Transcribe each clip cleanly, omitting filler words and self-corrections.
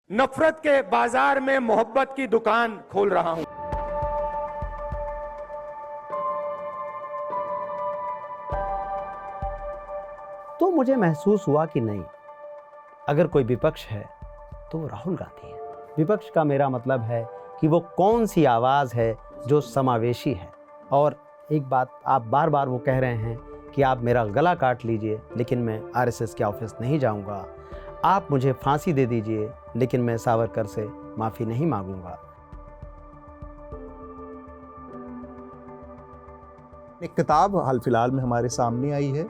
नफरत के बाजार में मोहब्बत की दुकान खोल रहा हूं। तो मुझे महसूस हुआ कि नहीं, अगर कोई विपक्ष है तो वो राहुल गांधी है। विपक्ष का मेरा मतलब है कि वो कौन सी आवाज़ है जो समावेशी है। और एक बात, आप बार बार वो कह रहे हैं कि आप मेरा गला काट लीजिए लेकिन मैं आरएसएस के ऑफिस नहीं जाऊंगा, आप मुझे फांसी दे दीजिए लेकिन मैं सावरकर से माफ़ी नहीं मांगूंगा। एक किताब हाल फिलहाल में हमारे सामने आई है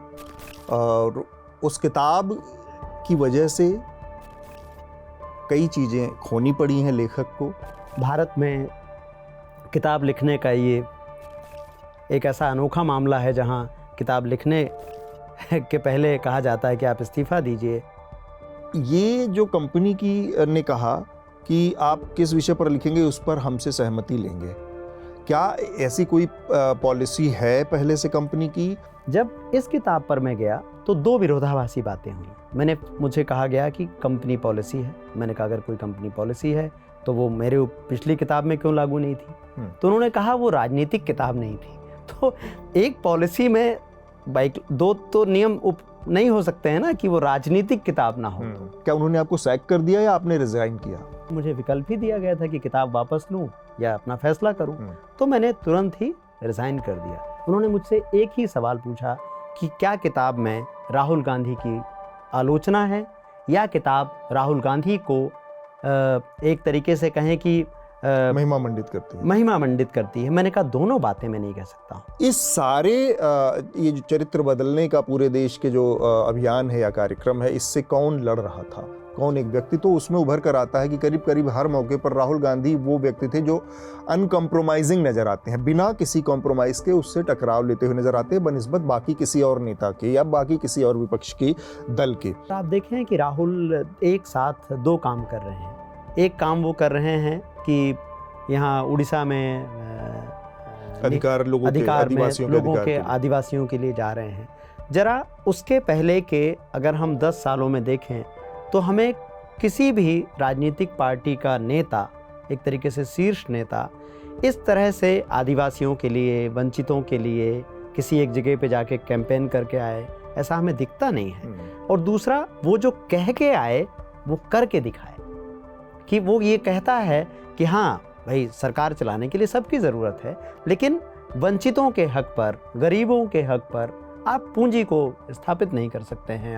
और उस किताब की वजह से कई चीज़ें खोनी पड़ी हैं लेखक को। भारत में किताब लिखने का ये एक ऐसा अनोखा मामला है जहां किताब लिखने के पहले कहा जाता है कि आप इस्तीफ़ा दीजिए। ये जो कंपनी की ने कहा कि आप किस विषय पर लिखेंगे उस पर हमसे सहमति लेंगे, क्या ऐसी कोई पॉलिसी है पहले से कंपनी की? जब इस किताब पर मैं गया तो दो विरोधाभासी बातें हुई। मुझे कहा गया कि कंपनी पॉलिसी है। मैंने कहा अगर कोई कंपनी पॉलिसी है तो वो मेरे पिछली किताब में क्यों लागू नहीं थी? तो उन्होंने कहा वो राजनीतिक किताब नहीं थी। तो एक पॉलिसी में दो तो नियम नहीं हो सकते हैं ना कि वो राजनीतिक किताब ना हो। क्या उन्होंने आपको सैक कर दिया या आपने रिजाइन किया? मुझे विकल्प ही दिया गया था कि किताब वापस लूं या अपना फैसला करूं। तो मैंने तुरंत ही रिजाइन कर दिया। उन्होंने मुझसे एक ही सवाल पूछा कि क्या किताब में राहुल गांधी की आलोचना है या किताब राहुल गांधी को एक तरीके से कहें कि महिमा मंडित करती है। मैंने कहा दोनों बातें मैं नहीं कह सकता हूँ। इस सारे ये जो चरित्र बदलने का पूरे देश के जो अभियान है या कार्यक्रम है, इससे कौन लड़ रहा था? कौन एक व्यक्ति तो उसमें उभर कर आता है कि करीब करीब हर मौके पर राहुल गांधी वो व्यक्ति थे जो अनकम्प्रोमाइजिंग नजर आते हैं, बिना किसी कॉम्प्रोमाइज के उससे टकराव लेते हुए नजर आते हैं बनिस्बत बाकी किसी और नेता के या बाकी किसी और विपक्ष के दल के। आप देखें कि राहुल एक साथ दो काम कर रहे हैं। एक काम वो कर रहे हैं कि यहाँ उड़ीसा में आदिवासियों के लिए जा रहे हैं। जरा उसके पहले के अगर हम 10 सालों में देखें तो हमें किसी भी राजनीतिक पार्टी का नेता, एक तरीके से शीर्ष नेता, इस तरह से आदिवासियों के लिए, वंचितों के लिए किसी एक जगह पे जाके कैंपेन करके आए, ऐसा हमें दिखता नहीं है। और दूसरा, वो जो कह के आए वो करके दिखाए कि वो ये कहता है कि हाँ भाई सरकार चलाने के लिए सबकी ज़रूरत है, लेकिन वंचितों के हक पर, गरीबों के हक पर आप पूंजी को स्थापित नहीं कर सकते हैं।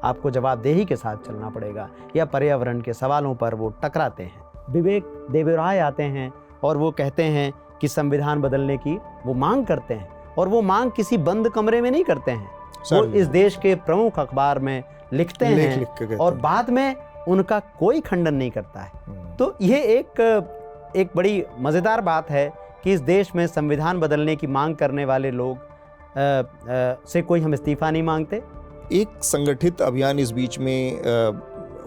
आपको जवाबदेही के साथ चलना पड़ेगा। या पर्यावरण के सवालों पर वो टकराते हैं। विवेक देवराय आते हैं और वो कहते हैं कि संविधान बदलने की वो मांग करते हैं, और वो मांग किसी बंद कमरे में नहीं करते हैं, वो इस देश के प्रमुख अखबार में लिखते हैं और बाद में उनका कोई खंडन नहीं करता है। तो ये एक बड़ी मज़ेदार बात है कि इस देश में संविधान बदलने की मांग करने वाले लोग से कोई हम इस्तीफा नहीं मांगते। एक संगठित अभियान इस बीच में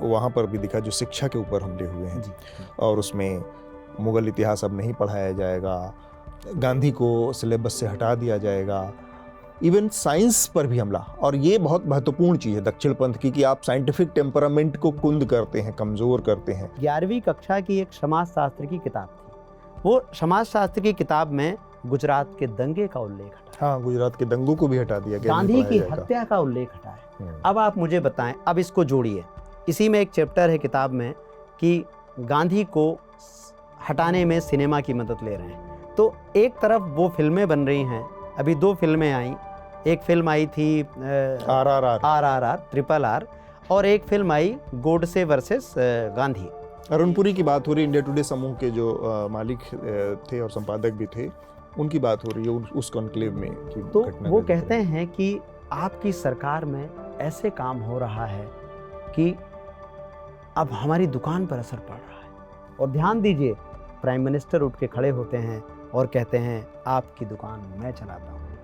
वहाँ पर भी दिखा जो शिक्षा के ऊपर हमले हुए हैं और उसमें मुगल इतिहास अब नहीं पढ़ाया जाएगा, गांधी को सिलेबस से हटा दिया जाएगा, इवन साइंस पर भी हमला। और ये बहुत महत्वपूर्ण चीज़ है दक्षिण पंथ की कि आप साइंटिफिक टेम्परामेंट को कुंद करते हैं, कमज़ोर करते हैं। 11वीं कक्षा की एक समाजशास्त्र की किताब थी। वो समाजशास्त्र की किताब में गुजरात के दंगे का उल्लेख हटा। हाँ, गुजरात के दंगों को भी हटा दिया गया, गांधी की हत्या का उल्लेख हटा है। अब आप मुझे बताएं, अब इसको जोड़िए। इसी में एक चैप्टर है किताब में कि गांधी को हटाने में सिनेमा की मदद ले रहे हैं। तो एक तरफ वो फिल्में बन रही हैं, अभी 2 फिल्में आई। एक फिल्म आई थी RRR, RRR, और एक फिल्म आई गोडसे वर्सेस गांधी। अरुण पुरी की बात हो रही, इंडिया टुडे समूह के जो मालिक थे और संपादक भी थे, उनकी बात हो रही है उस कॉन्क्लेव में। तो वो कहते हैं कि आपकी सरकार में ऐसे काम हो रहा है कि अब हमारी दुकान पर असर पड़ रहा है। और ध्यान दीजिए, प्राइम मिनिस्टर उठ के खड़े होते हैं और कहते हैं आपकी दुकान मैं चलाता हूँ।